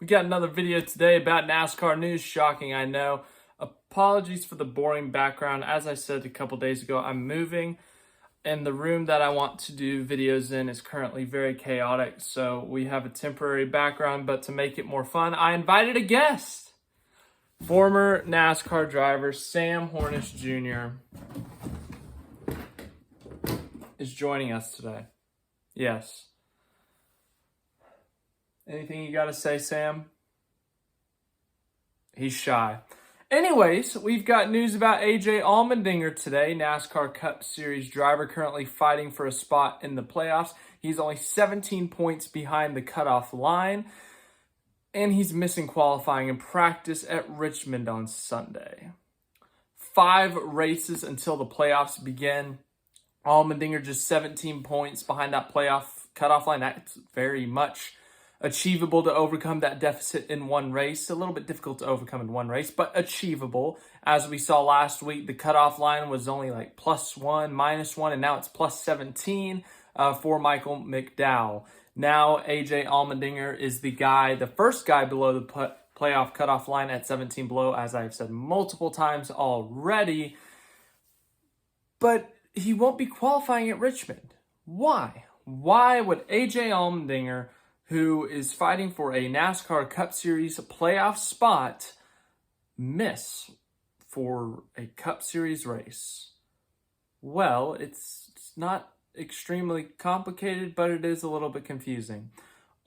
We got another video today about NASCAR news. Shocking, I know. Apologies for the boring background. As I said a couple days ago, I'm moving, and the room that I want to do videos in is currently very chaotic, so we have a temporary background, but to make it more fun, I invited a guest. Former NASCAR driver Sam Hornish Jr. is joining us today. Yes. Anything you got to say, Sam? He's shy. Anyways, we've got news about AJ Allmendinger today, NASCAR Cup Series driver currently fighting for a spot in the playoffs. He's only 17 points behind the cutoff line, and he's missing qualifying and practice at Richmond on Sunday. 5 races until the playoffs begin. Allmendinger just 17 points behind that playoff cutoff line. That's very much achievable to overcome that deficit in one race. A little bit difficult to overcome in one race, but achievable. As we saw last week, the cutoff line was only like +1, -1, and now it's +17 for Michael McDowell. Now AJ Allmendinger is the first guy below the playoff cutoff line at 17 below, as I've said multiple times already. But he won't be qualifying at Richmond. Why? Why would AJ Allmendinger, who is fighting for a NASCAR Cup Series playoff spot, miss for a Cup Series race? Well, it's not extremely complicated, but it is a little bit confusing.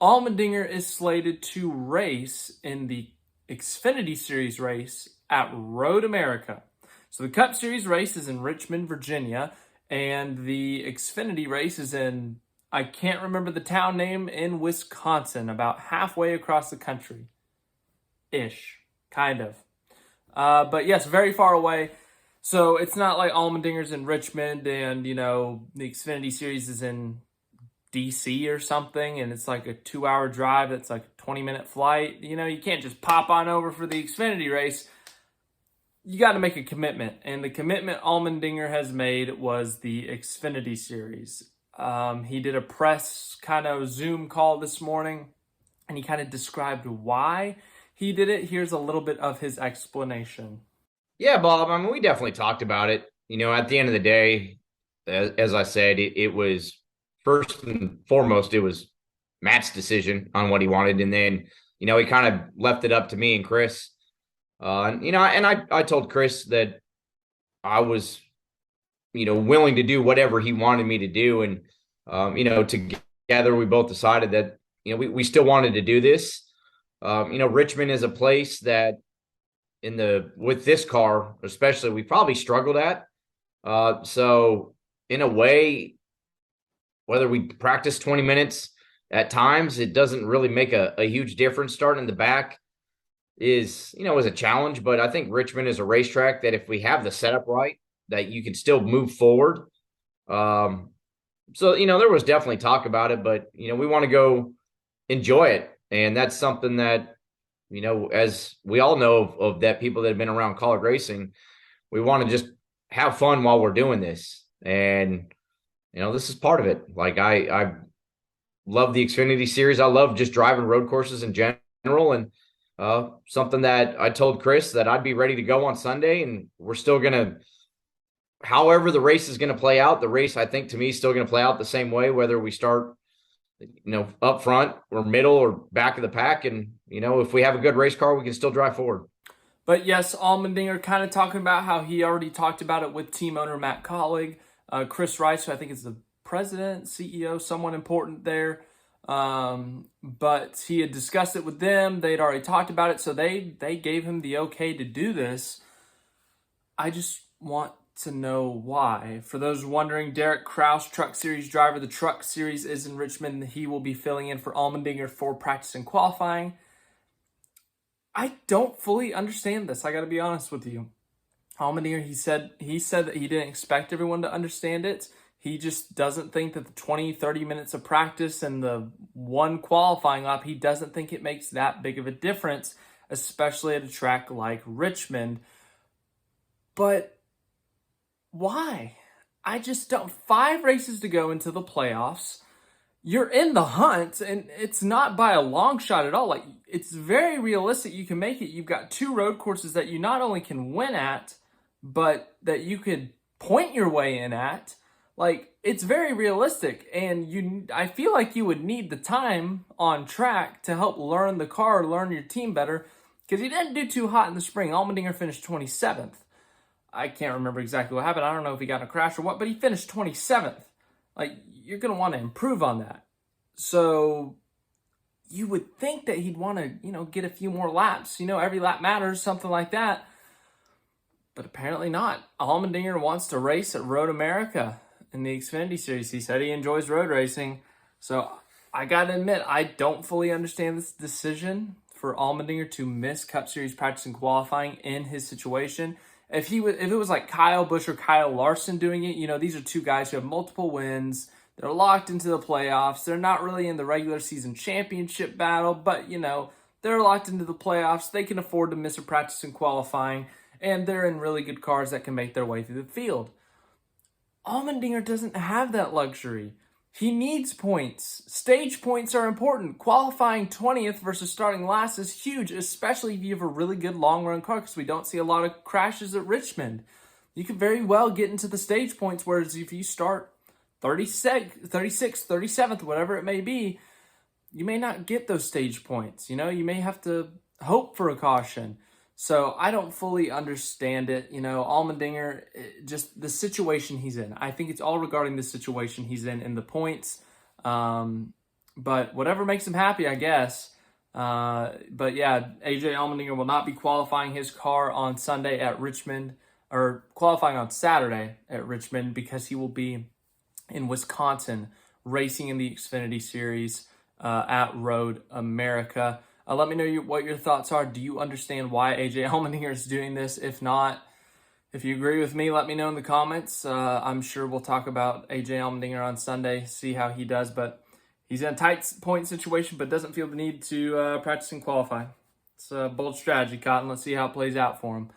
Allmendinger is slated to race in the Xfinity Series race at Road America. So the Cup Series race is in Richmond, Virginia, and the Xfinity race is in, I can't remember the town name, in Wisconsin, about halfway across the country. Ish, kind of. But yes, very far away. So it's not like Allmendinger's in Richmond and, the Xfinity Series is in DC or something, and it's like a 2-hour drive that's like a 20-minute flight. You can't just pop on over for the Xfinity race. You got to make a commitment, and the commitment Allmendinger has made was the Xfinity Series. He did a press kind of Zoom call this morning, and he kind of described why he did it. Here's a little bit of his explanation. Yeah, Bob, I mean, we definitely talked about it. At the end of the day, as I said, it was first and foremost, it was Matt's decision on what he wanted. And then, he kind of left it up to me and Chris. I told Chris that I was, willing to do whatever he wanted me to do. And, together we both decided that, we still wanted to do this. Richmond is a place that with this car, especially, we probably struggled at. So in a way, whether we practice 20 minutes at times, it doesn't really make a huge difference. Starting in the back is a challenge, but I think Richmond is a racetrack that if we have the setup right, that you can still move forward. So, there was definitely talk about it, but, we want to go enjoy it. And that's something that, as we all know of that, people that have been around college racing, we want to just have fun while we're doing this. And, this is part of it. Like I love the Xfinity Series. I love just driving road courses in general. And something that I told Chris that I'd be ready to go on Sunday, and we're still going to, however the race is going to play out, the race, I think, to me, is still going to play out the same way, whether we start, up front or middle or back of the pack. And, if we have a good race car, we can still drive forward. But yes, Allmendinger kind of talking about how he already talked about it with team owner Matt Collig, Chris Rice, who I think is the president, CEO, someone important there. But he had discussed it with them. They'd already talked about it, so they gave him the okay to do this. I just want to know why. For those wondering, Derek Kraus, Truck Series driver, the Truck Series is in Richmond. He will be filling in for Allmendinger for practice and qualifying. I don't fully understand this. I got to be honest with you. Allmendinger, he said that he didn't expect everyone to understand it. He just doesn't think that the 20, 30 minutes of practice and the one qualifying lap, he doesn't think it makes that big of a difference, especially at a track like Richmond. But why? I just don't. 5 races to go into the playoffs. you're in the hunt, and it's not by a long shot at all. Like, it's very realistic you can make it. You've got 2 road courses that you not only can win at, but that you could point your way in at. Like, it's very realistic, and I feel like you would need the time on track to help learn the car, learn your team better, because he didn't do too hot in the spring. Allmendinger finished 27th. I can't remember exactly what happened. I don't know if he got in a crash or what, but he finished 27th. Like, you're going to want to improve on that. So you would think that he'd want to, get a few more laps. Every lap matters, something like that. But apparently not. Allmendinger wants to race at Road America in the Xfinity Series. He said he enjoys road racing. So I got to admit, I don't fully understand this decision for Allmendinger to miss Cup Series practice and qualifying in his situation. If it was like Kyle Busch or Kyle Larson doing it, these are 2 guys who have multiple wins. They're locked into the playoffs. They're not really in the regular season championship battle, but, they're locked into the playoffs. They can afford to miss a practice and qualifying, and they're in really good cars that can make their way through the field. Allmendinger doesn't have that luxury. He needs points. Stage points are important. Qualifying 20th versus starting last is huge, especially if you have a really good long-run car, because we don't see a lot of crashes at Richmond. You could very well get into the stage points, whereas if you start 36th, 37th, whatever it may be, you may not get those stage points. You may have to hope for a caution. So I don't fully understand it. Allmendinger, just the situation he's in. I think it's all regarding the situation he's in the points. But whatever makes him happy, I guess. But yeah, AJ Allmendinger will not be qualifying his car on Sunday at Richmond, or qualifying on Saturday at Richmond, because he will be in Wisconsin racing in the Xfinity Series at Road America. Let me know what your thoughts are. Do you understand why AJ Allmendinger is doing this? If not, if you agree with me, let me know in the comments. I'm sure we'll talk about AJ Allmendinger on Sunday, see how he does. But he's in a tight point situation, but doesn't feel the need to practice and qualify. It's a bold strategy, Cotton. Let's see how it plays out for him.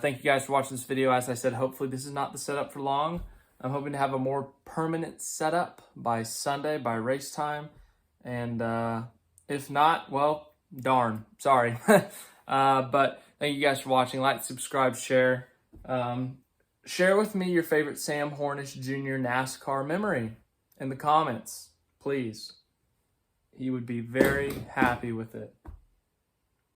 Thank you guys for watching this video. As I said, hopefully this is not the setup for long. I'm hoping to have a more permanent setup by Sunday, by race time. And if not, well, darn, sorry. But thank you guys for watching. Like, subscribe, share. Share with me your favorite Sam Hornish Jr. NASCAR memory in the comments, please. He would be very happy with it.